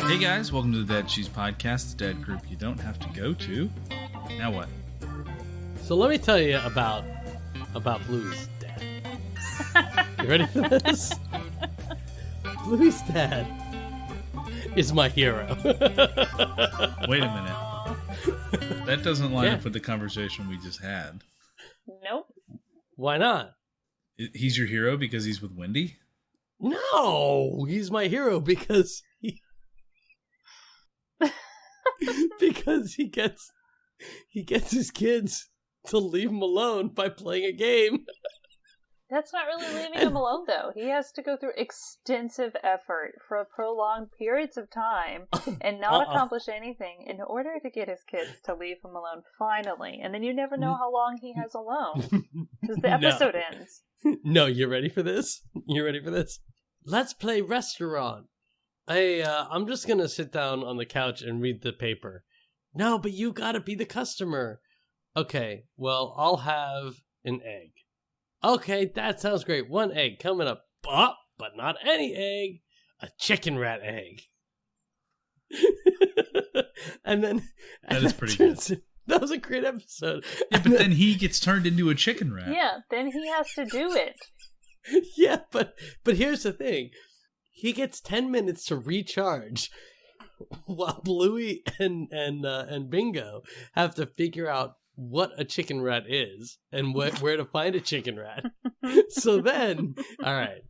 Hey guys, welcome to the Dad Cheese Podcast, the dad group you don't have to go to. Now what? So let me tell you about Bluey's dad. You ready for this? Bluey's dad is my hero. Wait a minute. That doesn't line up with the conversation we just had. Nope. Why not? He's your hero because he's with Wendy? No, he's my hero because he gets his kids to leave him alone by playing a game. That's not really leaving him alone, though. He has to go through extensive effort for prolonged periods of time and not accomplish anything in order to get his kids to leave him alone finally. And then you never know how long he has alone because the episode ends. No, you ready for this? Let's play restaurant. I'm just going to sit down on the couch and read the paper. No, but you got to be the customer. Okay, well, I'll have an egg. Okay, that sounds great. One egg coming up. But not any egg. A chicken rat egg. That is pretty good. That was a great episode. Yeah, but then he gets turned into a chicken rat. Yeah, then he has to do it. Yeah, but here's the thing. He gets 10 minutes to recharge while Bluey and Bingo have to figure out what a chicken rat is and where to find a chicken rat. So then, all right,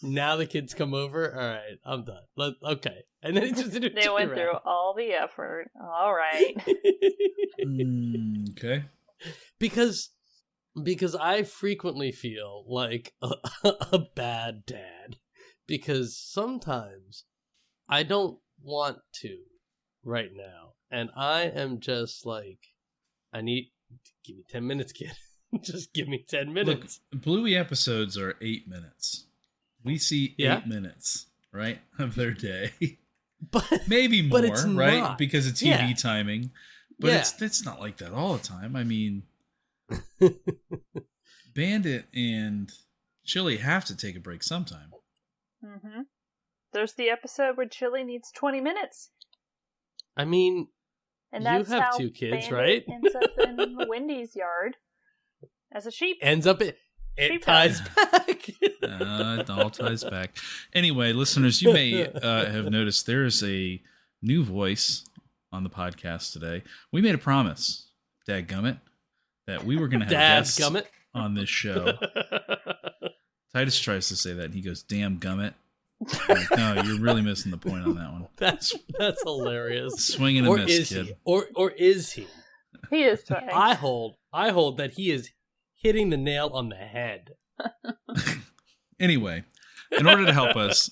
now the kids come over. All right, I'm done. Okay. And then he just did a They went through all the effort. All right. Okay. Because I frequently feel like a bad dad. Because sometimes I don't want to right now. And I am just like, give me 10 minutes, kid. Just give me 10 minutes. Look, Bluey episodes are 8 minutes. We see 8 minutes, right, of their day. But maybe more, but it's right? not. Because of TV timing. But it's not like that all the time. I mean, Bandit and Chili have to take a break sometime. Mm-hmm. There's the episode where Chili needs 20 minutes. I mean, and that's you have how 2 kids, Bandit right? ends up in Wendy's yard as a sheep. Ends up it ties back. It all ties back. Anyway, listeners, you may have noticed there is a new voice on the podcast today. We made a promise, dadgummit, that we were going to have guests on this show. Titus tries to say that, and he goes, "Damn gummit." Like, no, you're really missing the point on that one. That's hilarious. Swing and a miss, kid. Or is he? He is trying. I hold that he is hitting the nail on the head. Anyway, in order to help us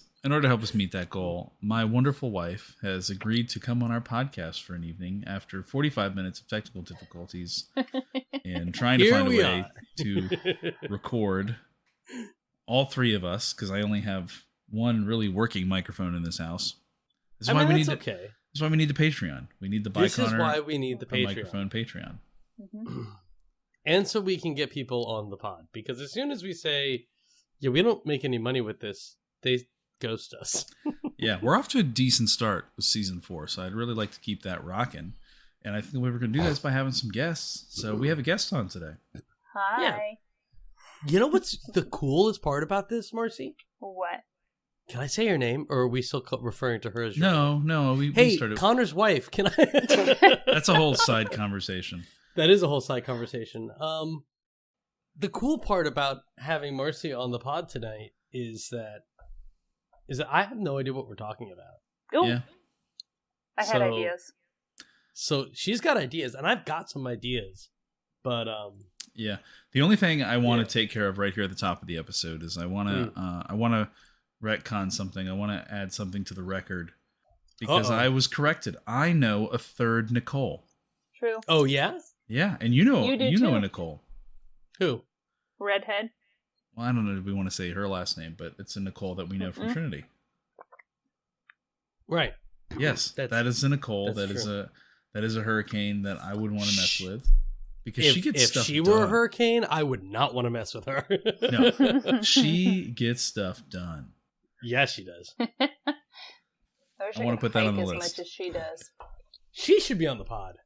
meet that goal, my wonderful wife has agreed to come on our podcast for an evening after 45 minutes of technical difficulties and trying to find a way to record all 3 of us, because I only have one really working microphone in this house. This is why we need the Patreon. We need the Biconnor. This is why we need the Patreon. Microphone Patreon. Mm-hmm. And so we can get people on the pod. Because as soon as we say, yeah, we don't make any money with this, they ghost us. Yeah, we're off to a decent start with season 4, so I'd really like to keep that rocking. And I think the way we're going to do that is by having some guests. So we have a guest on today. Hi. Yeah. You know what's the coolest part about this, Marcie? What? Can I say her name, or are we still referring to her as your name? No. We started... Connor's wife, can I? That's a whole side conversation. That is a whole side conversation. The cool part about having Marcie on the pod tonight is that I have no idea what we're talking about. Ooh. Yeah. I had ideas. So she's got ideas, and I've got some ideas, but yeah. The only thing I want to take care of right here at the top of the episode is I want to retcon something. I want to add something to the record because I was corrected. I know a third Nicole. True. Oh yeah? Yeah, and you know a Nicole. Who? Redhead. Well, I don't know if we want to say her last name, but it's a Nicole that we know from Trinity. Right. Yes, that is a Nicole. That is a hurricane that I would want to mess with. Because she gets stuff done. If she were a hurricane, I would not want to mess with her. No, she gets stuff done. Yeah, she does. There's wish I want to could put that on hike the as list. much as she does. She should be on the pod.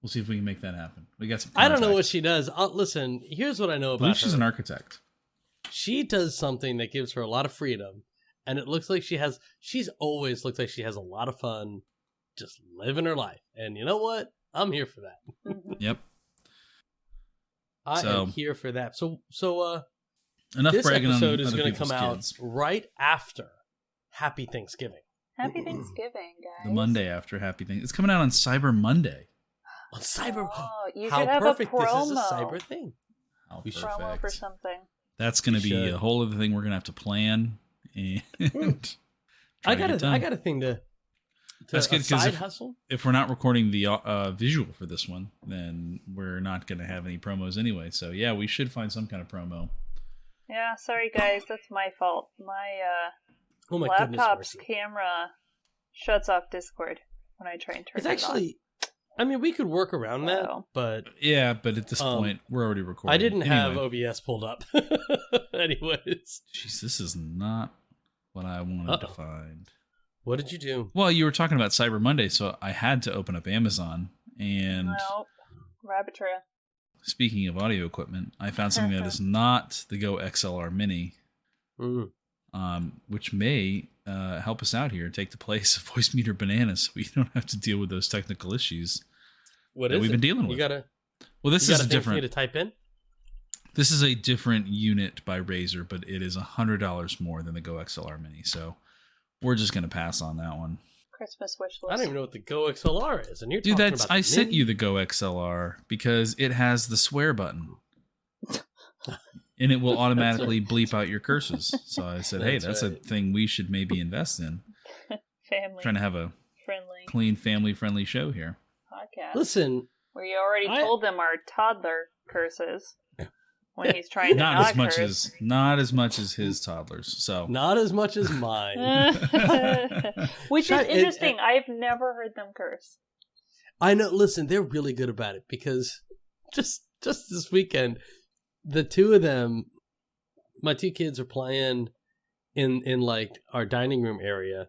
We'll see if we can make that happen. We got some. I don't know what she does. Listen, here's what I know I believe about she's her. an architect. She does something that gives her a lot of freedom, and it looks like she's always looked like she has a lot of fun just living her life. And you know what? I'm here for that. Mhm. Yep. I am here for that. So Enough this bragging episode on is other going to people's come kids. out right after Happy Thanksgiving. Happy Thanksgiving, guys. The Monday after Happy Thing. It's coming out on Cyber Monday. On Cyber. Oh, you how should have perfect a promo. this is a cyber thing. How We should. Promo perfect. for something. That's going to be should. a whole other thing we're going to have to plan. And I try to get got a thing to That's good, a 'cause side hustle. if we're not recording the visual for this one, then we're not going to have any promos anyway. So yeah, we should find some kind of promo. Yeah, sorry guys, that's my fault. My Oh my goodness, laptop's Marcie. camera shuts off Discord when I try and turn It's it actually. I mean, we could work around that, So- but Yeah, but at this point, we're already recording. I didn't have Anyway. OBS pulled up. Anyways, Jeez, this is not what I wanted to Uh-oh. find. what did you do? Well, you were talking about Cyber Monday, so I had to open up Amazon. And on. Nope. Rabbit trail. speaking of audio equipment, I found something that is not the Go XLR Mini, Mm. which may help us out here, take the place of Voice Meter Banana, so we don't have to deal with those technical issues What that is we've it? been dealing with. You got a Well, this you is got a a thing for me different. to type in. This is a different unit by Razer, but it is $100 more than the Go XLR Mini. So we're just going to pass on that one. Christmas wish list. I don't even know what the Go XLR is, and you're Dude, talking that's about the I sent Mini? you the Go XLR because it has the swear button. And it will automatically bleep out your curses. So I said, hey, that's a right. thing we should maybe invest in. Family Trying to have a friendly clean, family-friendly show here. podcast. Listen, Where you already I- told them our toddler curses when he's trying to Not as much curse. as his toddlers. So not as much as mine. Which is Shut- and- interesting. I've never heard them curse. I know. Listen, they're really good about it because just this weekend, the two of them, my two kids are playing in like our dining room area,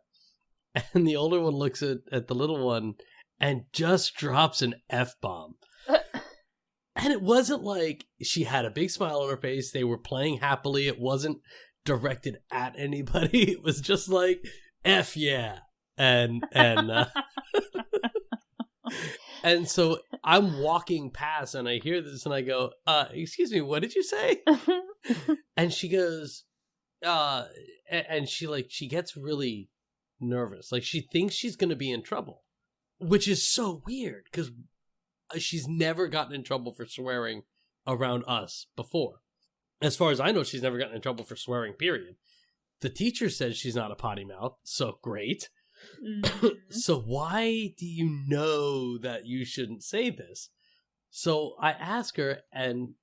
and the older one looks at the little one and just drops an F-bomb. And it wasn't like she had a big smile on her face. They were playing happily. It wasn't directed at anybody. It was just like, F yeah. And and so I'm walking past and I hear this and I go, excuse me, what did you say? And she goes, and she gets really nervous. Like she thinks she's going to be in trouble, which is so weird because she's never gotten in trouble for swearing around us before. As far as I know, she's never gotten in trouble for swearing, period. The teacher says she's not a potty mouth, so great. So why do you know that you shouldn't say this? So I ask her, and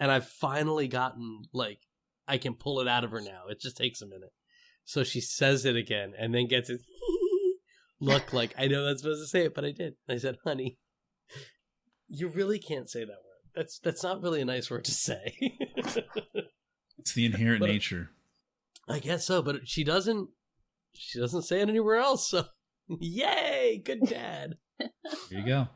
I've finally gotten, like, I can pull it out of her now. It just takes a minute. So she says it again, and then gets it look like, I know I'm supposed to say it, but I did. I said, honey, you really can't say that word. That's not really a nice word to say. it's the inherent But- nature. I guess so, but she doesn't say it anywhere else. So, yay, good dad. There you go.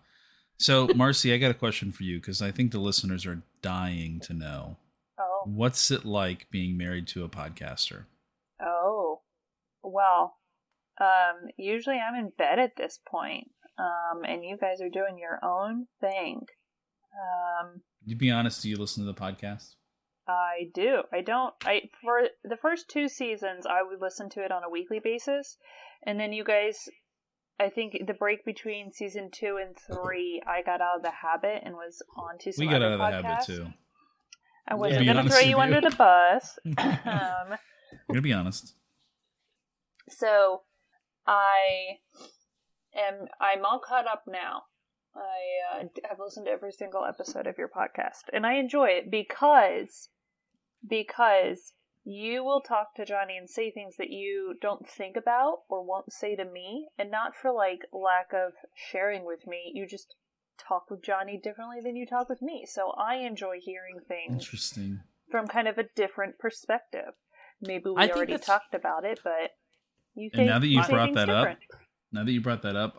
So, Marcie, I got a question for you because I think the listeners are dying to know. Oh. What's it like being married to a podcaster? Oh. Well, usually I'm in bed at this point. And you guys are doing your own thing. You be honest, do you listen to the podcast? I do. For the first 2 seasons, I would listen to it on a weekly basis. And then you guys, I think the break between season 2 and 3, I got out of the habit and was on to some We got other out of the habit podcasts. too. I wasn't Be going to honest throw with you you. under the bus. I'm gonna be honest. So I'm all caught up now. I have listened to every single episode of your podcast, and I enjoy it because you will talk to Johnny and say things that you don't think about or won't say to me, and not for like lack of sharing with me. You just talk with Johnny differently than you talk with me, so I enjoy hearing things Interesting. from kind of a different perspective. Maybe we I think already that's- talked about it, but you And now that you say brought things that up, different. Now that you brought that up,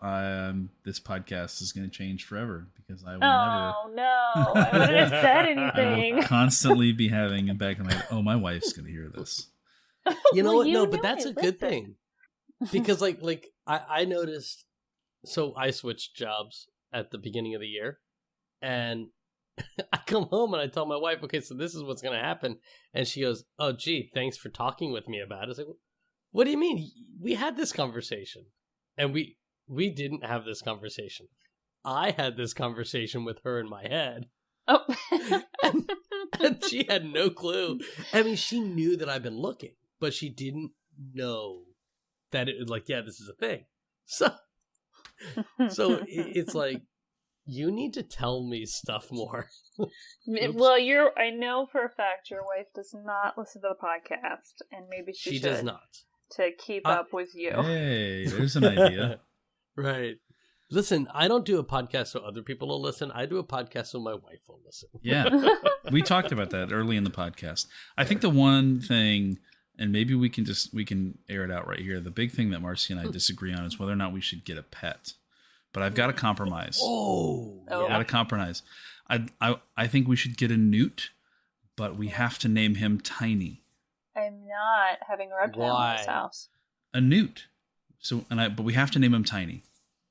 this podcast is going to change forever because I will Oh no! I wouldn't have said anything. constantly be having in back of my head, oh, my wife's going to hear this. You know Well, what? you No, know but that's a it. good Listen. thing. Because I noticed, so I switched jobs at the beginning of the year, and I come home and I tell my wife, okay, so this is what's going to happen. And she goes, oh, gee, thanks for talking with me about it. I was like, what do you mean? We had this conversation. And we didn't have this conversation. I had this conversation with her in my head. Oh. And she had no clue. I mean, she knew that I've been looking, but she didn't know that it was like, yeah, this is a thing. So it's like, you need to tell me stuff more. Well, I know for a fact your wife does not listen to the podcast, and maybe she should. Does not. To keep up with you. Hey, there's an idea. Right. Listen, I don't do a podcast so other people will listen. I do a podcast so my wife will listen. Yeah. We talked about that early in the podcast. I think the one thing, and maybe we can air it out right here. The big thing that Marcie and I disagree on is whether or not we should get a pet. But I've got to compromise. Oh. I've got to compromise. I think we should get a newt, but we have to name him Tiny. I'm not having a reptile in this house. A newt. So but we have to name him Tiny.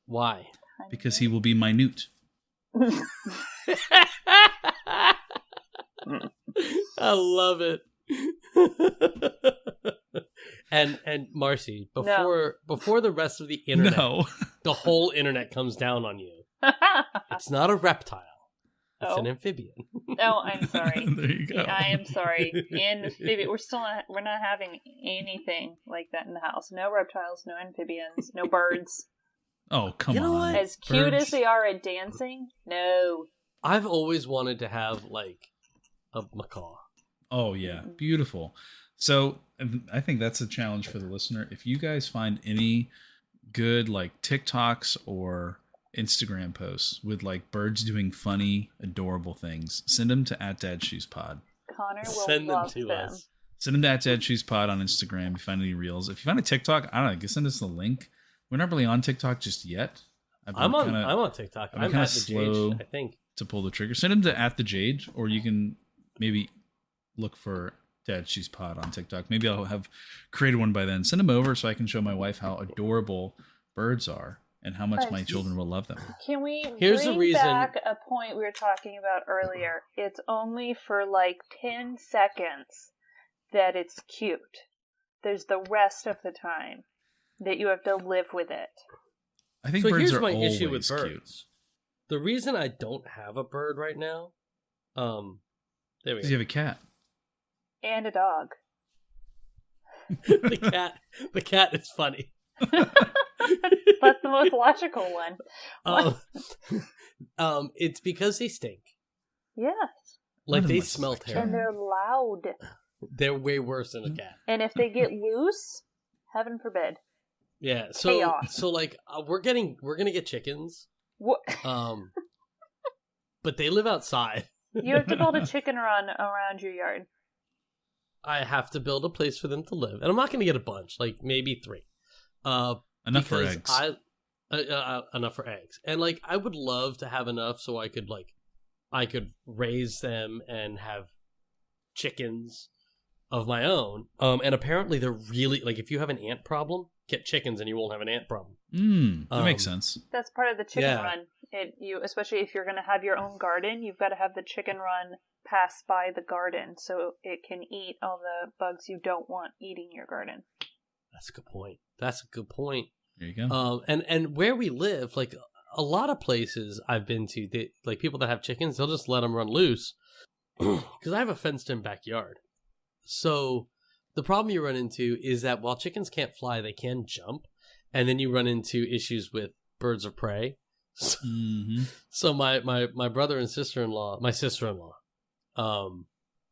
Why? Because he will be my newt. I love it. And Marcie, before the rest of the internet, the whole internet comes down on you. It's not a reptile. It's an amphibian. Oh, I'm sorry. There you go. I am sorry. Amphibian. We're not having anything like that in the house. No reptiles, no amphibians, no birds. Oh, come on. As cute as they are at dancing, no. I've always wanted to have like a macaw. Oh yeah, beautiful. So I think that's a challenge for the listener. If you guys find any good like TikToks or Instagram posts with like birds doing funny, adorable things, send them to @DadShoesPod. Connor will send them love to them. us. Send them to @DadShoesPod on Instagram. If you find any reels, if you find a TikTok, I don't know, just send us the link. We're not really on TikTok just yet. I'm on TikTok. I'm kind at of the slow Jade, I think, to pull the trigger. Send them to @thejade, or you can maybe look for @DadShoesPod on TikTok. Maybe I'll have created one by then. Send them over so I can show my wife how adorable birds are and how much my children will love them. Can we Here's bring the reason... back a point we were talking about earlier? It's only for like 10 seconds that it's cute. There's the rest of the time that you have to live with it. I think so birds here's are my always issue with birds. cute. The reason I don't have a bird right now, there we Because go. you have a cat. And a dog. The cat is funny. That's the most logical one. It's because they stink. Yes. Like None of they them smell like And terrible. they're loud. They're way worse than a cat. And if they get loose, heaven forbid. Yeah. Chaos. So like we're gonna get chickens. What? But they live outside. You have to build a chicken run around your yard. I have to build a place for them to live, and I'm not gonna get a bunch, like maybe 3. Enough for eggs. Enough for eggs, and like I would love to have enough so I could raise them and have chickens of my own. And apparently they're really like, if you have an ant problem, get chickens and you won't have an ant problem. That makes sense. That's part of the chicken Yeah. run. Especially if you're going to have your own garden, you've got to have the chicken run pass by the garden so it can eat all the bugs you don't want eating your garden. That's a good point. There you go. And where we live, like a lot of places I've been to, like people that have chickens, they'll just let them run loose because I have a fenced-in backyard. So the problem you run into is that while chickens can't fly, they can jump, and then you run into issues with birds of prey. So my brother and sister-in-law, my sister-in-law,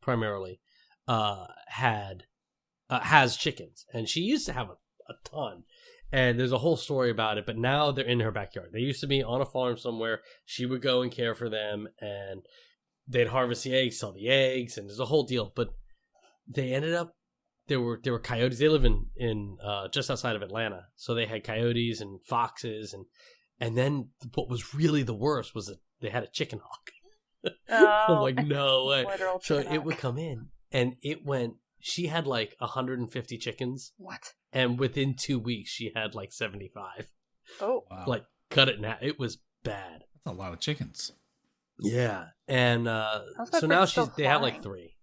primarily, has chickens, and she used to have a ton. And there's a whole story about it, but now they're in her backyard. They used to be on a farm somewhere. She would go and care for them, and they'd harvest the eggs, sell the eggs, and there's a whole deal. But they ended up there were coyotes. They live in just outside of Atlanta, so they had coyotes and foxes, and then what was really the worst was that they had a chicken hawk. I'm like, no way. So it would come in, and she had like 150 chickens. What? And within 2 weeks, she had like 75. Oh, Wow. Like cut it in half. It was bad. That's a lot of chickens. Yeah, and so now they have like 3.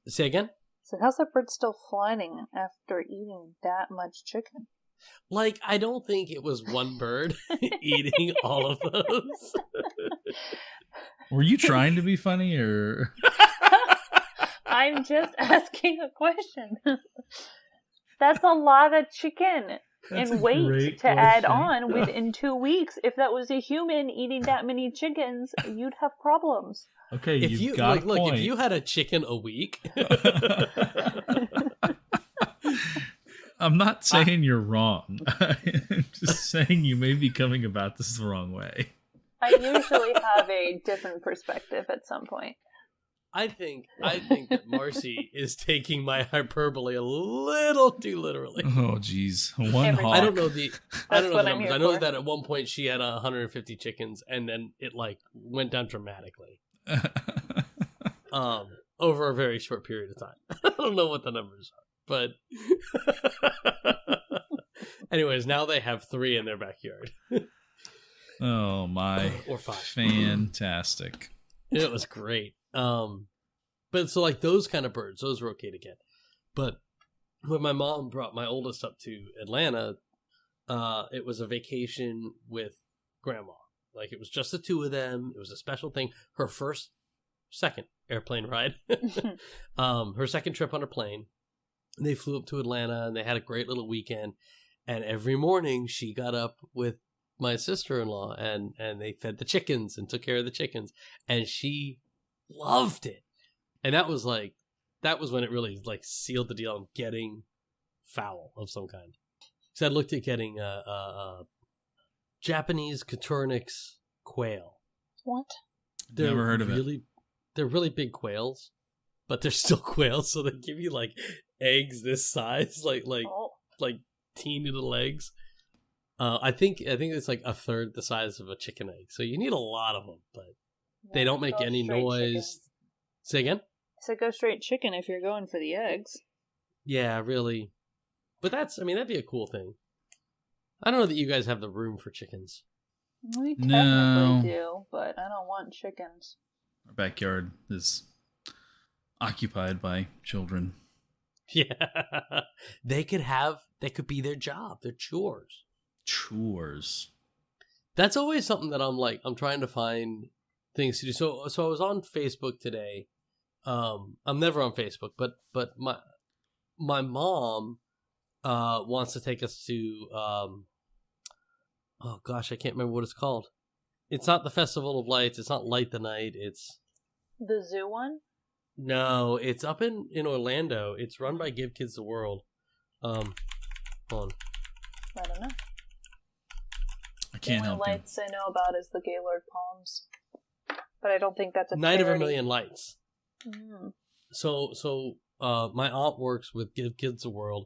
Say again? So how's that bird still flying after eating that much chicken? Like, I don't think it was one bird eating all of those. Were you trying to be funny, or? I'm just asking a question. That's a lot of chicken and weight to add on within 2 weeks. If that was a human eating that many chickens, you'd have problems. Okay, if you've got a point. Look, if you had a chicken a week. I'm not saying you're wrong. I'm just saying you may be coming about this the wrong way. I usually have a different perspective at some point. I think that Marcie is taking my hyperbole a little too literally. Oh, geez. One Every hawk. I don't know the numbers. I know for. that at one point she had 150 chickens, and then it like went down dramatically. Over a very short period of time. I don't know what the numbers are, but anyways, now they have 3 in their backyard. Oh, my. Or 5. Fantastic. It was great. But so like those kind of birds, those were okay to get. But when my mom brought my oldest up to Atlanta, it was a vacation with grandma. Like it was just the 2 of them. It was a special thing. Her second airplane ride. Her second trip on a plane. And they flew up to Atlanta and they had a great little weekend. And every morning she got up with my sister-in-law and they fed the chickens and took care of the chickens. And she loved it. And that was when it really like sealed the deal on getting fowl of some kind. So I looked at getting Japanese Coturnix quail. What? Never heard of it. They're really big quails, but they're still quails, so they give you like eggs this size, like teeny little eggs. I think it's like a third the size of a chicken egg, so you need a lot of them, but they don't make any noise. Chicken. Say again? So go straight chicken if you're going for the eggs. Yeah, really. But that'd be a cool thing. I don't know that you guys have the room for chickens. We technically do, but I don't want chickens. Our backyard is occupied by children. Yeah. They could be their job, their chores. Chores. That's always something that I'm trying to find things to do. So I was on Facebook today. I'm never on Facebook, but my mom wants to take us to oh gosh, I can't remember what it's called. It's not the Festival of Lights. It's not Light the Night. It's the zoo one. No, it's up in Orlando. It's run by Give Kids the World. Hold on. I don't know. I can't help you. The only lights I know about is the Gaylord Palms, but I don't think that's a Night charity. of a Million Lights. Mm. So my aunt works with Give Kids the World.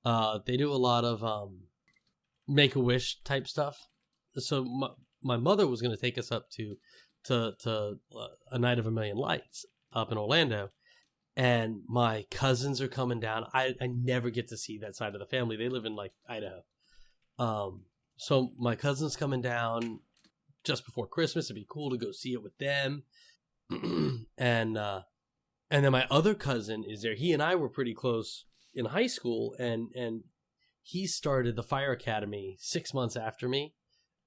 They do a lot of Make-A-Wish type stuff. So my mother was going to take us up to a Night of a Million Lights up in Orlando, and my cousins are coming down. I never get to see that side of the family. They live in like Idaho. So my cousin's coming down just before Christmas. It'd be cool to go see it with them. And then my other cousin is there. He and I were pretty close in high school, and he started the fire academy 6 months after me.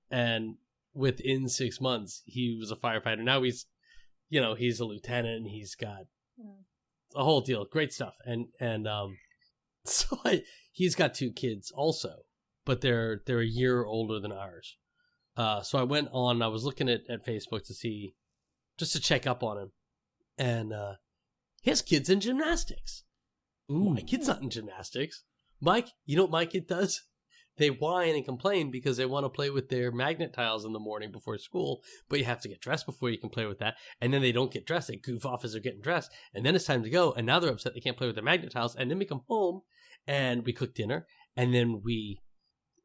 And within 6 months, he was a firefighter. Now he's a lieutenant, and he's got a whole deal. Great stuff. And so he's got 2 kids also, but they're a year older than ours. So I went on, I was looking at Facebook to see, just to check up on him. And his kid's in gymnastics. Ooh. My kid's not in gymnastics. Mike, you know what my kid does? they whine and complain because they want to play with their magnet tiles in the morning before school, but you have to get dressed before you can play with that. And then they don't get dressed. They goof off as they're getting dressed. And then it's time to go. And now they're upset they can't play with their magnet tiles. And then we come home and we cook dinner. And then we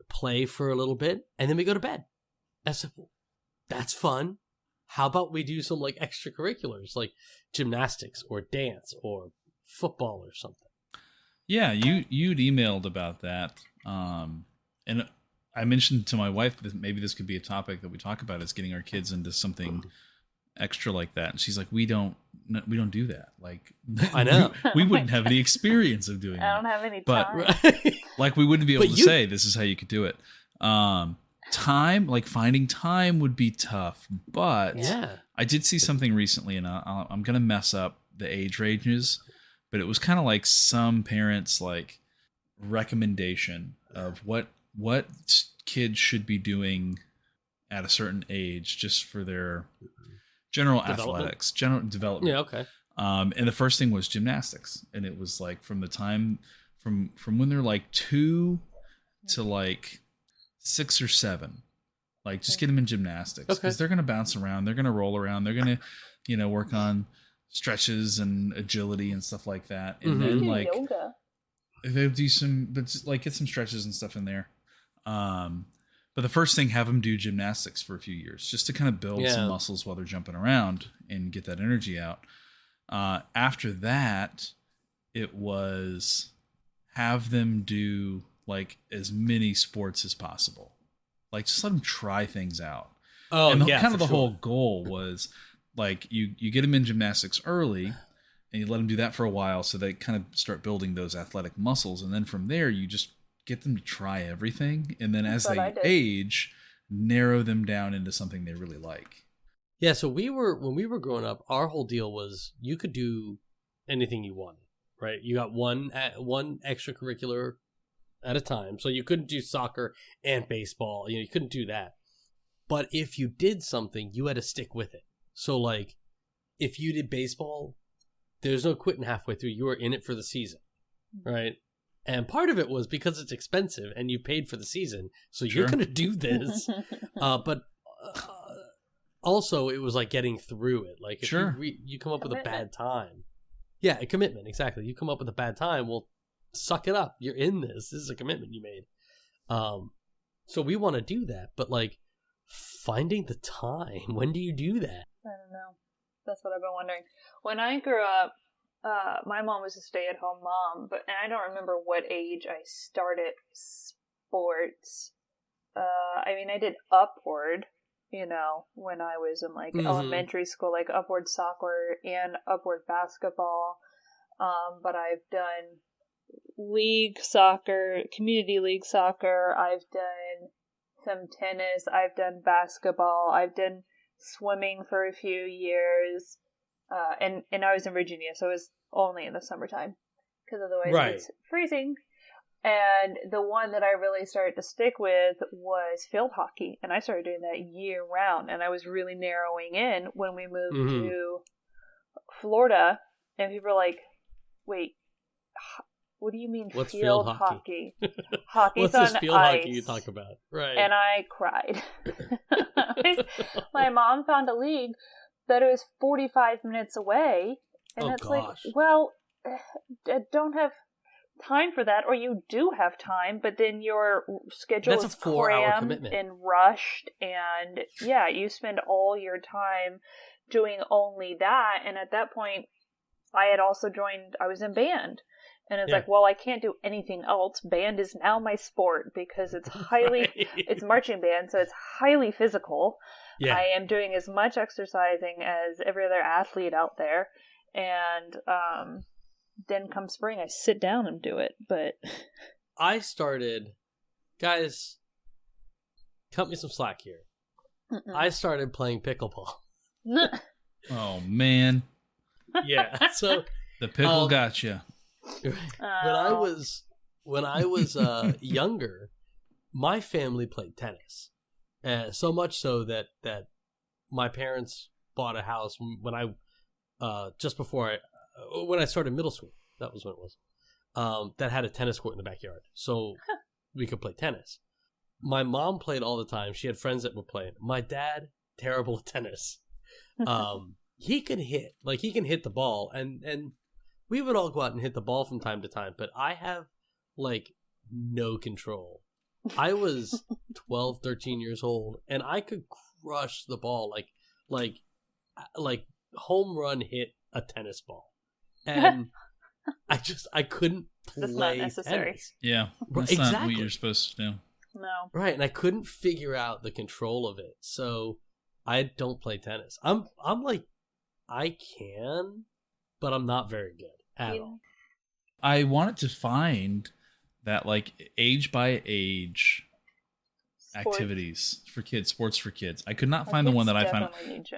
play for a little bit. And then we go to bed. I said, well, that's fun. How about we do some like extracurriculars like gymnastics or dance or football or something? Yeah, you'd emailed about that. And I mentioned to my wife that maybe this could be a topic that we talk about, is getting our kids into something extra like that. And she's like, we don't do that. Like, I know we wouldn't have any experience of doing that. I don't have any time. But like, we wouldn't be able to say this is how you could do it. Time, like finding time would be tough, but yeah, I did see something recently, and I'm going to mess up the age ranges, but it was kind of like some parents like recommendation of what kids should be doing at a certain age just for their general athletics, general development. Yeah, okay. And the first thing was gymnastics, and it was like from the time from when they're like 2 to like 6 or 7, like just get them in gymnastics, because they're going to bounce around, they're going to roll around, they're going to work on stretches and agility and stuff like that, and then like yoga. They'll do some, but like get some stretches and stuff in there. But the first thing, have them do gymnastics for a few years, just to kind of build some muscles while they're jumping around and get that energy out. After that, it was have them do like as many sports as possible. Like just let them try things out. Oh, and yeah, kind of the whole goal was like you get them in gymnastics early, and you let them do that for a while so they kind of start building those athletic muscles. And then from there, you just get them to try everything. And then as they age, narrow them down into something they really like. Yeah, so when we were growing up, our whole deal was you could do anything you wanted, right? You got one extracurricular at a time. So you couldn't do soccer and baseball. You couldn't do that. But if you did something, you had to stick with it. So like if you did baseball, there's no quitting halfway through. You were in it for the season, right? And part of it was because it's expensive and you paid for the season. So you're going to do this. But also it was like getting through it. Like if you come up with a bad time. Yeah, a commitment. Exactly. You come up with a bad time. Well, suck it up. You're in this. This is a commitment you made. So we want to do that. But like finding the time, when do you do that? I don't know. That's what I've been wondering. When I grew up, my mom was a stay-at-home mom, and I don't remember what age I started sports. I mean, I did upward, when I was in like elementary school, like upward soccer and upward basketball. But I've done league soccer, community league soccer. I've done some tennis. I've done basketball. I've done swimming for a few years. And I was in Virginia, so it was only in the summertime because otherwise it's freezing. And the one that I really started to stick with was field hockey, and I started doing that year round. And I was really narrowing in when we moved to Florida, and people were like, "Wait, what do you mean what's field hockey? Hockey's What's this on field ice." hockey you talk about? Right. And I cried. My mom found a league that it was 45 minutes away. And it's like, well, I don't have time for that. Or you do have time, but then your schedule is crammed and rushed. And yeah, you spend all your time doing only that. And at that point, I was in band. And it's like, well, I can't do anything else. Band is now my sport because it's it's marching band, so it's highly physical. Yeah. I am doing as much exercising as every other athlete out there. And then come spring, I sit down and do it. But I started, guys, cut me some slack here. I started playing pickleball. Oh, man. Yeah. So the pickle got you. When I was younger, my family played tennis, so much so that my parents bought a house when I just before when I started middle school. That was when it was that had a tennis court in the backyard. So we could play tennis. My mom played all the time. She had friends that would play. My dad, terrible at tennis. He can hit. Like, he can hit the ball. And we would all go out and hit the ball from time to time. But I have, like, no control. I was 12, 13 years old. And I could crush the ball. Like home run hit a tennis ball. And I couldn't play That's not necessary. tennis. Yeah, that's Exactly. not what you're supposed to do. No. Right, and I couldn't figure out the control of it, so I don't play tennis. I'm like, I can, but I'm not very good at all. I wanted to find that, like, age by age activities for kids, sports for kids. I could not find the one that I found.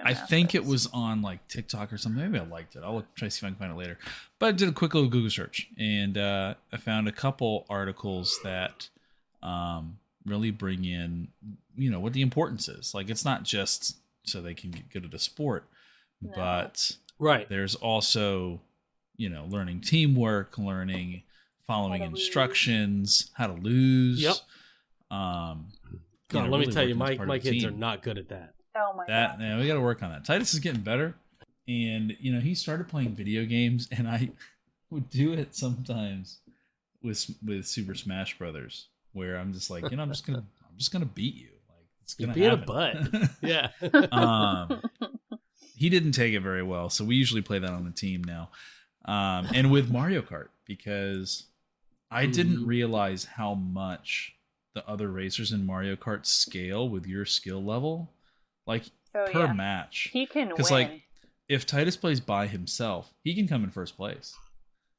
I think it was on, like, TikTok or something. Maybe I liked it. I'll try to see if I can find it later. But I did a quick little Google search, and I found a couple articles that really bring in, what the importance is. Like, it's not just so they can get good at a sport, but right, there's also, learning teamwork, learning following instructions, how to lose. Yep. God, let me really tell you, working as part my of the kids team. are not good at that. Oh my god. Yeah, we got to work on that. Titus is getting better, and he started playing video games, and I would do it sometimes with Super Smash Brothers, where I'm just like, I'm just gonna beat you. Like, it's gonna You're happen. being a butt. Yeah. He didn't take it very well, so we usually play that on the team now. And with Mario Kart, because I didn't realize how much the other racers in Mario Kart scale with your skill level, like per match. He can win. Because, like, if Titus plays by himself, he can come in first place.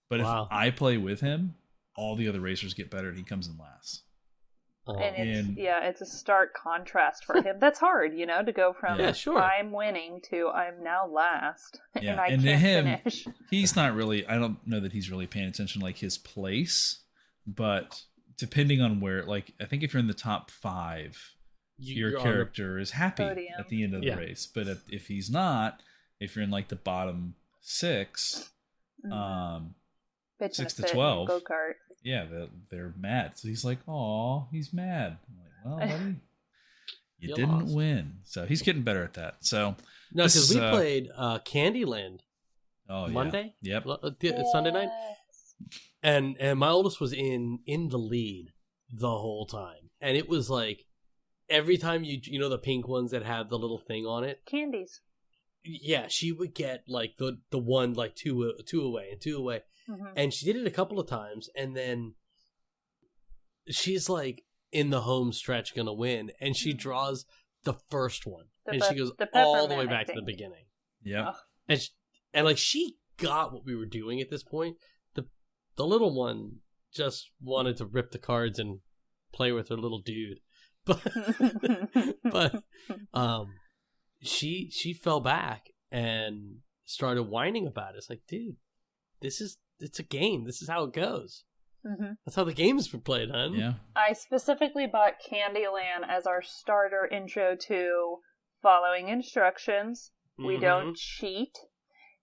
But if I play with him, all the other racers get better and he comes in last. And it's a stark contrast for him. That's hard, to go from I'm winning to I'm now last. Yeah. And I and can't to him, finish. He's not really, I don't know that he's really paying attention, like, his place. But depending on where, like, I think if you're in the top 5, your character is happy at the end of the race. But if he's not, if you're in, like, the bottom 6, 6 to 12, go-kart. Yeah, they're mad. So he's like, "Aw, he's mad." I'm like, "Well, buddy, you didn't win." So he's getting better at that. So no, because we played Candyland Monday, Sunday night, and my oldest was in the lead the whole time, and it was like every time you the pink ones that have the little thing on it, candies. Yeah, she would get like the one, like two away and 2 away. And she did it a couple of times, and then she's like in the home stretch gonna win, and she draws the first one, and she goes all the way back to the beginning. Yeah, and like she got what we were doing at this point. The little one just wanted to rip the cards and play with her little dude, but she fell back and started whining about it. It's like, dude, it's a game. This is how it goes. That's how the games were played, huh? Yeah. I specifically bought Candyland as our starter intro to following instructions. We don't cheat,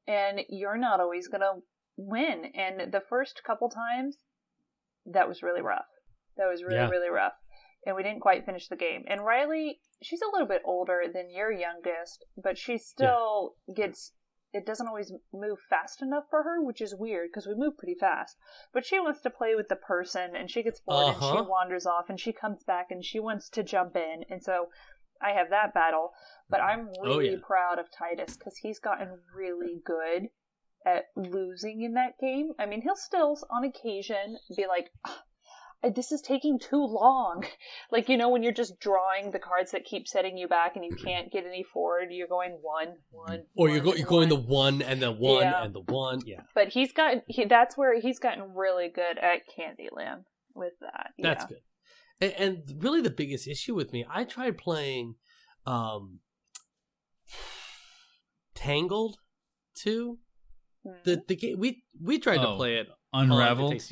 and you're not always going to win. And the first couple times, that was really rough. That was really rough. And we didn't quite finish the game. And Riley, she's a little bit older than your youngest, but she still it doesn't always move fast enough for her, which is weird because we move pretty fast. But she wants to play with the person, and she gets bored and she wanders off, and she comes back and she wants to jump in. And so I have that battle. But I'm really proud of Titus because he's gotten really good at losing in that game. I mean, he'll still on occasion be like, this is taking too long. Like, when you're just drawing the cards that keep setting you back and you can't get any forward, you're going one. Or you're going the 1 and the 1 and the 1. Yeah. But that's where he's gotten really good at Candyland with that. Yeah. That's good. And really the biggest issue with me, I tried playing Tangled 2. The game we tried to play it Unraveled.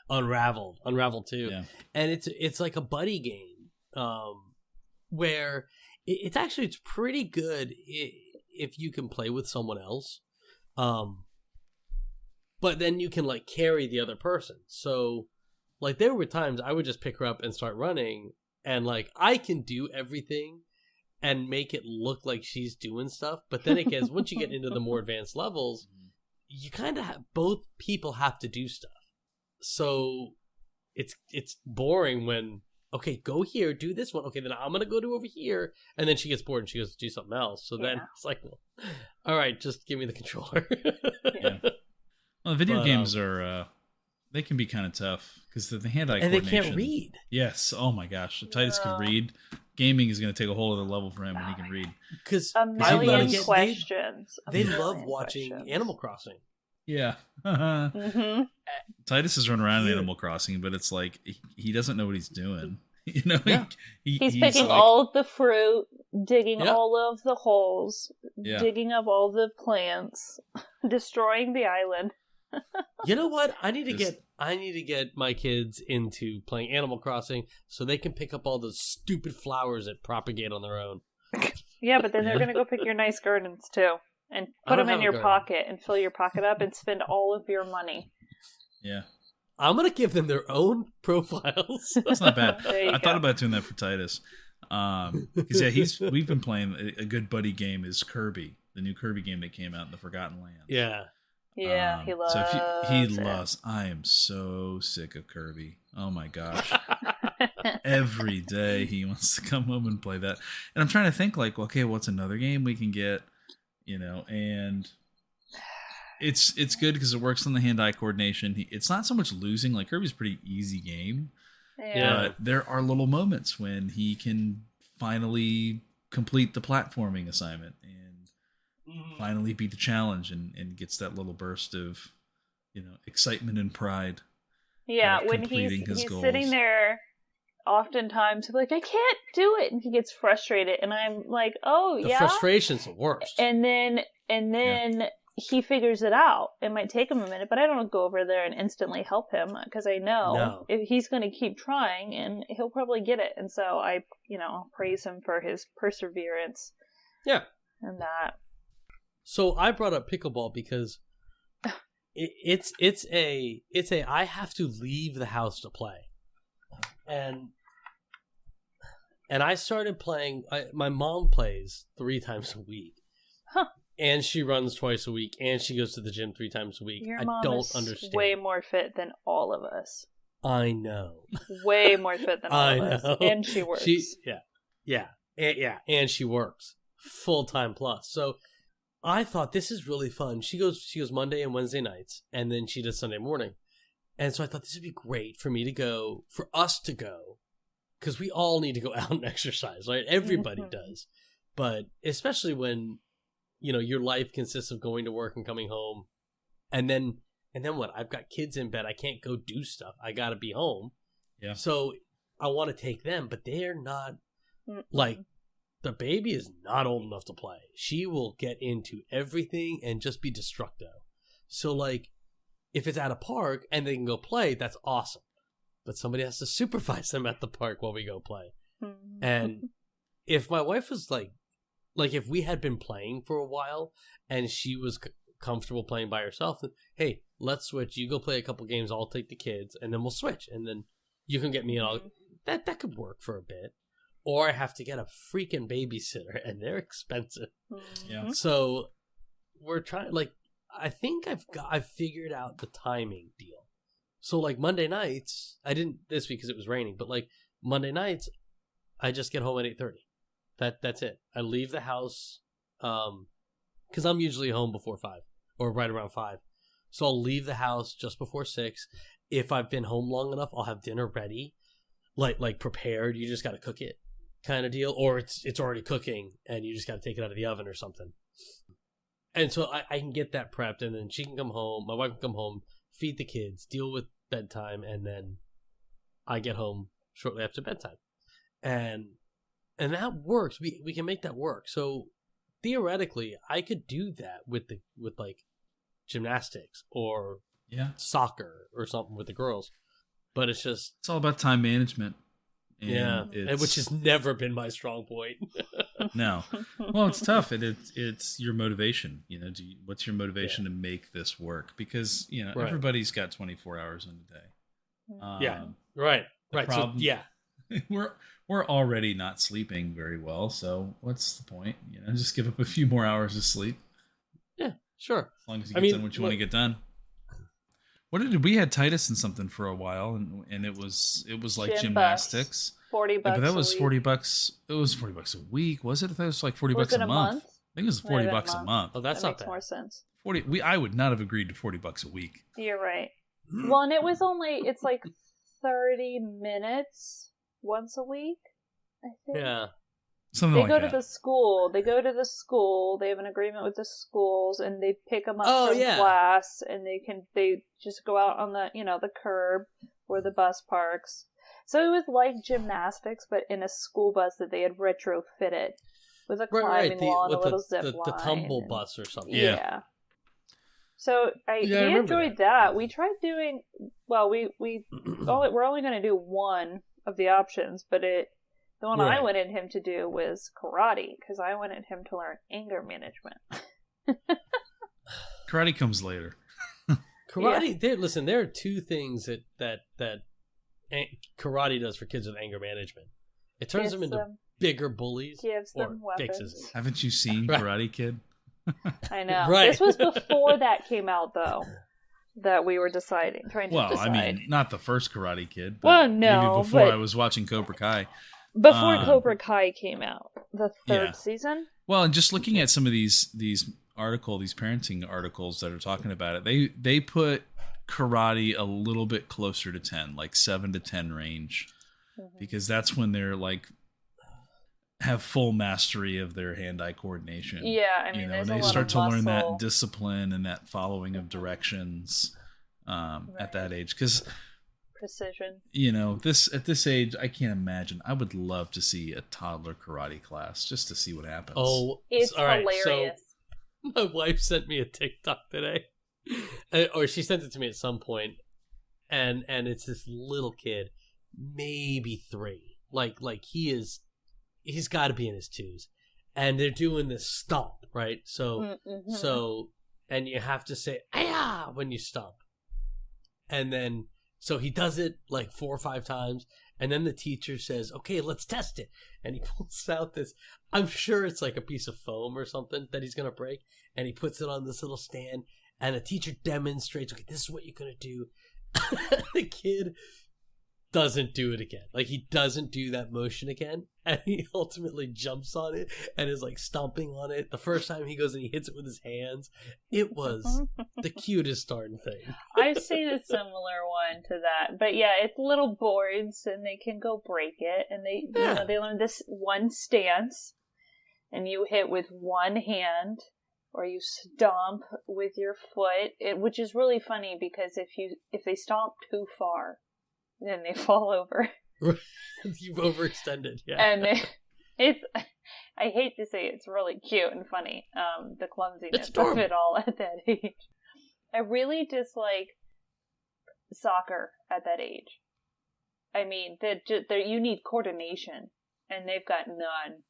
Unraveled 2. Yeah. And it's like a buddy game where it's pretty good if you can play with someone else. But then you can like carry the other person. So Like, there were times I would just pick her up and start running, and, like, I can do everything and make it look like she's doing stuff, but then it gets, once you get into the more advanced levels, you kind of have, both people have to do stuff. So it's boring when, okay, go here, do this one. Okay, then I'm going to go to over here. And then she gets bored and she goes to do something else. So then it's like, well, all right, just give me the controller. Yeah. Well, video games are, they can be kind of tough because the hand-eye and coordination. they can't read. Yes. Oh my gosh. If Titus can read, gaming is going to take a whole other level for him when he can read. Because a million questions. They love watching Animal Crossing. Yeah. Titus is running around in Animal Crossing, but it's like he doesn't know what he's doing. You know, he's picking all of the fruit, digging all of the holes, digging up all the plants, destroying the island. You know what? I need to get my kids into playing Animal Crossing so they can pick up all those stupid flowers that propagate on their own. Yeah, but then they're going to go pick your nice gardens too. And put them in your pocket and fill your pocket up and spend all of your money. Yeah. I'm going to give them their own profiles. That's not bad. I thought about doing that for Titus. Because we've been playing a good buddy game is Kirby, the new Kirby game that came out in the Forgotten Land. Yeah. Yeah, he loves he loves. I am so sick of Kirby. Oh my gosh. Every day he wants to come home and play that. And I'm trying to think like, okay, what's another game we can get? You know, and it's good because it works on the hand-eye coordination. It's not so much losing. Like, Kirby's a pretty easy game. Yeah. But there are little moments when he can finally complete the platforming assignment and finally beat the challenge and gets that little burst of, you know, excitement and pride. Yeah, when he's sitting there oftentimes like, I can't do it, and he gets frustrated, and I'm like, the frustration's the worst. And then he figures it out. It might take him a minute, but I don't go over there and instantly help him because I know if he's going to keep trying, and he'll probably get it. And so I, praise him for his perseverance. Yeah, and that. So I brought up pickleball because it's a I have to leave the house to play, and I started playing. My mom plays 3 times a week, and she runs twice a week, and she goes to the gym 3 times a week. Your I mom don't is understand. Way more fit than all of us. I know. Way more fit than all of us, and she works. And she works full-time plus. So I thought this is really fun. She goes Monday and Wednesday nights, and then she does Sunday morning. And so I thought this would be great for us to go, because we all need to go out and exercise, right? Everybody does. But especially when, your life consists of going to work and coming home. And then what? I've got kids in bed. I can't go do stuff. I got to be home. Yeah. So I want to take them, but they're not, like, the baby is not old enough to play. She will get into everything and just be destructive. So, like, if it's at a park and they can go play, that's awesome. But somebody has to supervise them at the park while we go play. And if my wife was like if we had been playing for a while and she was comfortable playing by herself, then, hey, let's switch. You go play a couple games, I'll take the kids, and then we'll switch. And then you can get me and all that could work for a bit. Or I have to get a freaking babysitter, and they're expensive. Yeah. So we're trying. Like, I think I've figured out the timing deal. So like Monday nights, I didn't this week because it was raining, but like Monday nights, I just get home at 8:30. That's it. I leave the house, because I'm usually home before 5 or right around 5. So I'll leave the house just before 6. If I've been home long enough, I'll have dinner ready, like prepared. You just got to cook it. Kind of deal, or it's already cooking and you just got to take it out of the oven or something. And so I can get that prepped, and then she can come home, my wife can come home, feed the kids, deal with bedtime, and then I get home shortly after bedtime. And that works. We can make that work. So theoretically, I could do that with like gymnastics or soccer or something with the girls. But it's all about time management. And which has never been my strong point. No. Well, it's tough. It's your motivation. What's your motivation to make this work? Because, everybody's got 24 hours in a day. Right. Problem, So, yeah. we're already not sleeping very well, so what's the point? Just give up a few more hours of sleep. Yeah, sure. As long as you get done what you want to get done. We had Titus in something for a while, and it was like gymnastics. $40. Yeah, but that was $40. It was $40 a week, was it? I thought it was like $40 a month. I think it was $40 a month. Oh, that's that not makes bad. more sense. I would not have agreed to $40 a week. You're right. Well, and it's like 30 minutes once a week, I think. Yeah. Something They go to the school. They have an agreement with the schools, and they pick them up from class, and they just go out on the the curb where the bus parks. So it was like gymnastics, but in a school bus that they had retrofitted with a climbing wall and a little zip line. The tumble bus or something. Yeah. So we enjoyed that. We tried doing we're only going to do one of the options, but the one I wanted him to do was karate, because I wanted him to learn anger management. Karate comes later. Karate. Yeah. There are two things that karate does for kids with anger management. It turns them into bigger bullies, gives them weapons. Fixes it. Haven't you seen Karate Kid? I know. Right. This was before that came out, though, that we were trying to decide. Well, I mean, not the first Karate Kid. But maybe before I was watching Cobra Kai. Before Cobra Kai came out, the third season. Well, and just looking at some of these parenting articles that are talking about it, they put karate a little bit closer to 10, like 7 to 10 range, because that's when they're like have full mastery of their hand-eye coordination. Yeah, I mean, they start to learn that discipline and that following of directions at that age, because precision. At this age, I can't imagine. I would love to see a toddler karate class just to see what happens. Oh, it's hilarious. So my wife sent me a TikTok today, or she sent it to me at some point, and it's this little kid, maybe 3, like he's got to be in his 2s, and they're doing this stomp, right? So and you have to say "Aya" when you stomp, and then. So he does it like 4 or 5 times, and then the teacher says, "Okay, let's test it." And he pulls out this, I'm sure it's like a piece of foam or something that he's going to break, and he puts it on this little stand, and the teacher demonstrates, "Okay, this is what you're going to do." The kid doesn't do it again. Like, he doesn't do that motion again, and he ultimately jumps on it and is like stomping on it. The first time he goes and he hits it with his hands, it was the cutest darn thing. I've seen a similar one to that, but yeah, it's little boards, and they can go break it, and they learn this one stance, and you hit with one hand, or you stomp with your foot, which is really funny, because if they stomp too far, then they fall over. You've overextended, yeah. And I hate to say it's really cute and funny, the clumsiness of it all at that age. I really dislike soccer at that age. I mean, you need coordination, and they've got none.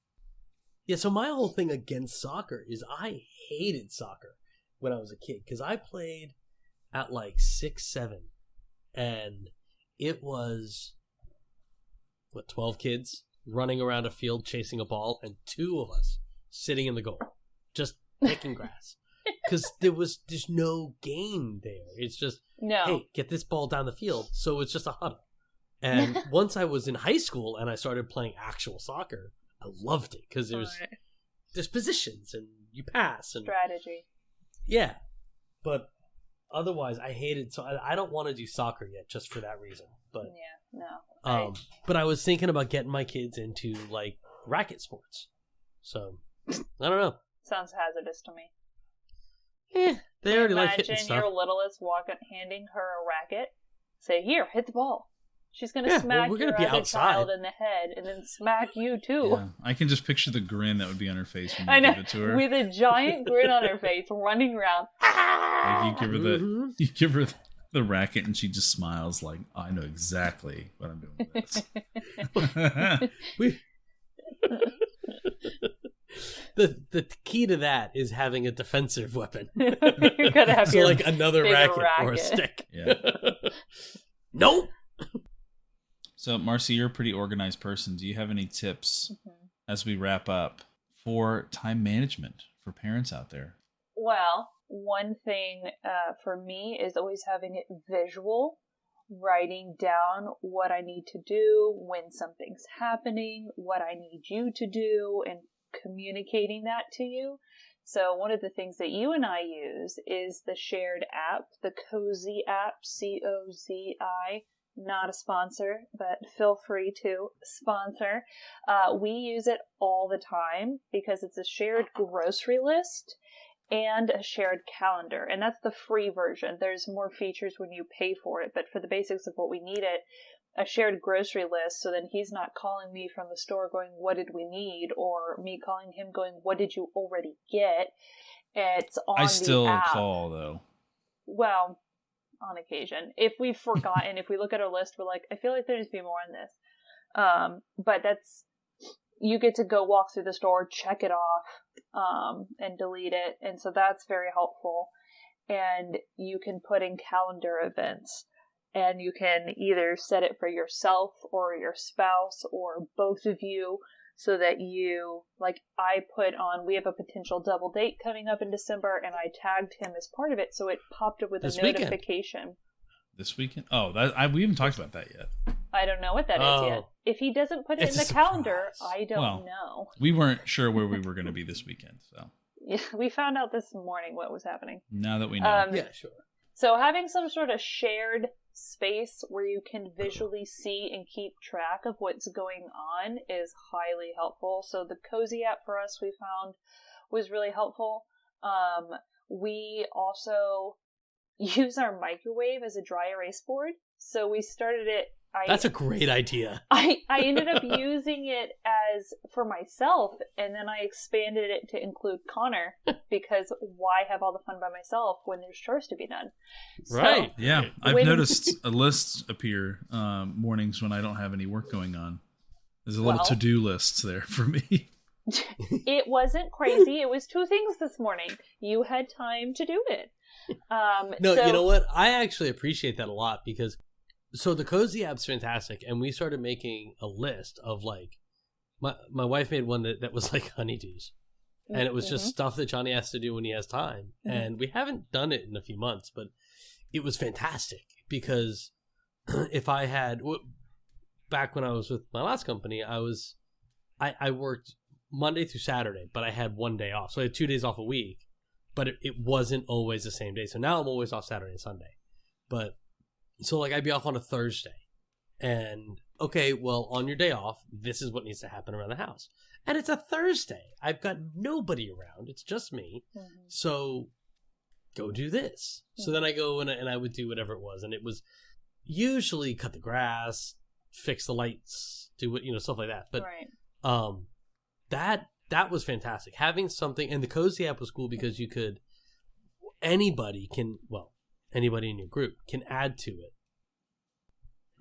Yeah, so my whole thing against soccer is I hated soccer when I was a kid, because I played at like 6, 7, and it was 12 kids running around a field chasing a ball, and 2 of us sitting in the goal just picking grass, because there's no game there. It's just hey, get this ball down the field. So it's just a huddle. And once I was in high school and I started playing actual soccer, I loved it, because there's positions and you pass and strategy. Yeah, but otherwise, I hated. So I don't want to do soccer yet, just for that reason. But yeah, no. But I was thinking about getting my kids into like racket sports. So I don't know. Sounds hazardous to me. Yeah, they already like hitting stuff. Imagine your littlest handing her a racket. Say, "Here, hit the ball." She's gonna smack your other child in the head, and then smack you too. Yeah, I can just picture the grin that would be on her face when you give it to her, with a giant grin on her face, running around. Like you give her the racket, and she just smiles like, "I know exactly what I'm doing with this." The key to that is having a defensive weapon. You gotta have like another racket or a stick. Yeah. Nope. So, Marcie, you're a pretty organized person. Do you have any tips as we wrap up for time management for parents out there? Well, one thing for me is always having it visual, writing down what I need to do when something's happening, what I need you to do, and communicating that to you. So one of the things that you and I use is the shared app, the Cozy app, COZI. Not a sponsor, but feel free to sponsor. We use it all the time because it's a shared grocery list and a shared calendar. And that's the free version. There's more features when you pay for it, but for the basics of what we need it, a shared grocery list, so then he's not calling me from the store going, what did we need? Or me calling him going, what did you already get? It's on the app. I still call, though. Well, on occasion. If we've forgotten, if we look at our list, we're like, I feel like there needs to be more on this. But that's, you get to go walk through the store, check it off, and delete it. And so that's very helpful. And you can put in calendar events, and you can either set it for yourself or your spouse or both of you, so that you, like I put on, we have a potential double date coming up in December, and I tagged him as part of it, so it popped up with a notification. This weekend? Oh, we haven't talked about that yet. I don't know what that is yet. If he doesn't put it in the calendar, I don't know. We weren't sure where we were going to be this weekend, so. Yeah, we found out this morning what was happening. Now that we know. Yeah, sure. So having some sort of shared space where you can visually see and keep track of what's going on is highly helpful. So the Cozy app for us, we found, was really helpful. We also use our microwave as a dry erase board. So we started it. That's a great idea. I ended up using it as for myself, and then I expanded it to include Connor, because why have all the fun by myself when there's chores to be done? Right. So, yeah. I've noticed a list appear mornings when I don't have any work going on. There's a little to-do lists there for me. It wasn't crazy. It was 2 things this morning. You had time to do it. You know what? I actually appreciate that a lot, because so the Cozy app's fantastic, and we started making a list of, like, my wife made one that was like honeydews, and it was just stuff that Johnny has to do when he has time, and we haven't done it in a few months, but it was fantastic, because if I had, back when I was with my last company, I worked Monday through Saturday, but I had 1 day off, so I had 2 days off a week, but it wasn't always the same day. So now I'm always off Saturday and Sunday, but so, like, I'd be off on a Thursday, and, okay, well, on your day off, this is what needs to happen around the house. And it's a Thursday. I've got nobody around. It's just me. So, go do this. So then I go and I would do whatever it was. And it was usually cut the grass, fix the lights, do what, stuff like that. But that was fantastic. Having something, and the Cozy app was cool because you could, anybody in your group can add to it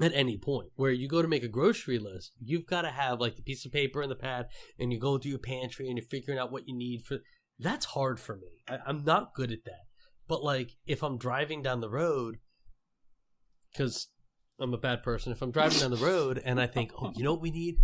at any point. Where you go to make a grocery list, you've got to have, like, the piece of paper and the pad, and you go through your pantry and you're figuring out what you need for. That's hard for me. I'm not good at that. But, like, if I'm driving down the road, because I'm a bad person, if I'm driving down the road and I think, oh, you know what we need?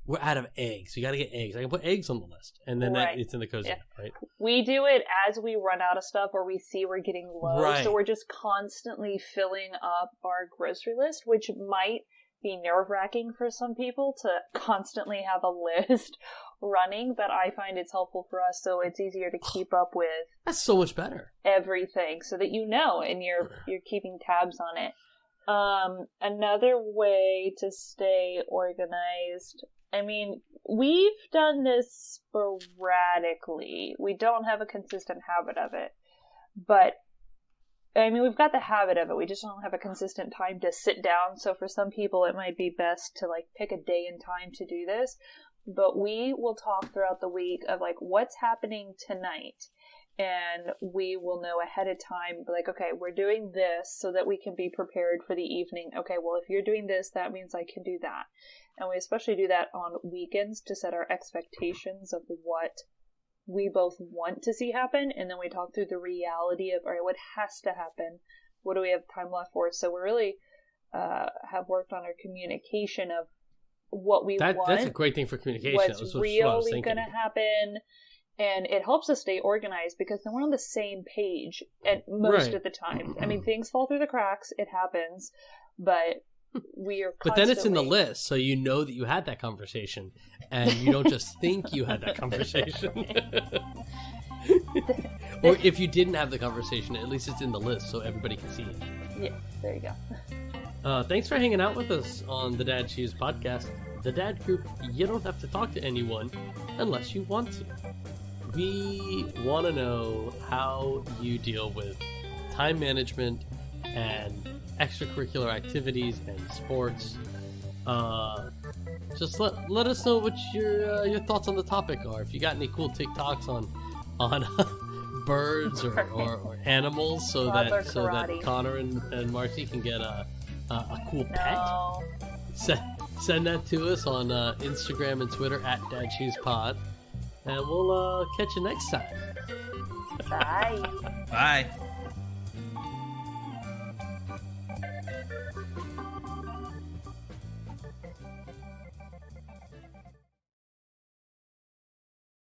We're out of eggs. You got to get eggs. I can put eggs on the list, and then it's in the Cozy app, right? We do it as we run out of stuff, or we see we're getting low. So we're just constantly filling up our grocery list, which might be nerve-wracking for some people to constantly have a list running, but I find it's helpful for us, so it's easier to keep up with. That's so much better. Everything, so that and you're keeping tabs on it. Another way to stay organized, I mean, we've done this sporadically. We don't have a consistent habit of it. But, I mean, we've got the habit of it. We just don't have a consistent time to sit down. So for some people, it might be best to, like, pick a day and time to do this. But we will talk throughout the week of, like, what's happening tonight. And we will know ahead of time, like, okay, we're doing this so that we can be prepared for the evening. Okay, well, if you're doing this, that means I can do that. And we especially do that on weekends to set our expectations of what we both want to see happen. And then we talk through the reality of, all right, what has to happen? What do we have time left for? So we're really have worked on our communication of what we want. That's a great thing for communication. What's really going to happen. And it helps us stay organized because then we're on the same page at most of the time. I mean, things fall through the cracks. It happens. But we are But then it's in the list, so you know that you had that conversation. And you don't just think you had that conversation. Or if you didn't have the conversation, at least it's in the list so everybody can see it. Yeah, there you go. Thanks for hanging out with us on the Dad Shoes podcast. The Dad Group, you don't have to talk to anyone unless you want to. We want to know how you deal with time management and extracurricular activities and sports. Just let us know what your thoughts on the topic are. If you got any cool TikToks on birds or animals, so that Connor and Marcie can get a cool pet. Send that to us on Instagram and Twitter at DadShoesPod. And we'll catch you next time. Bye. Bye.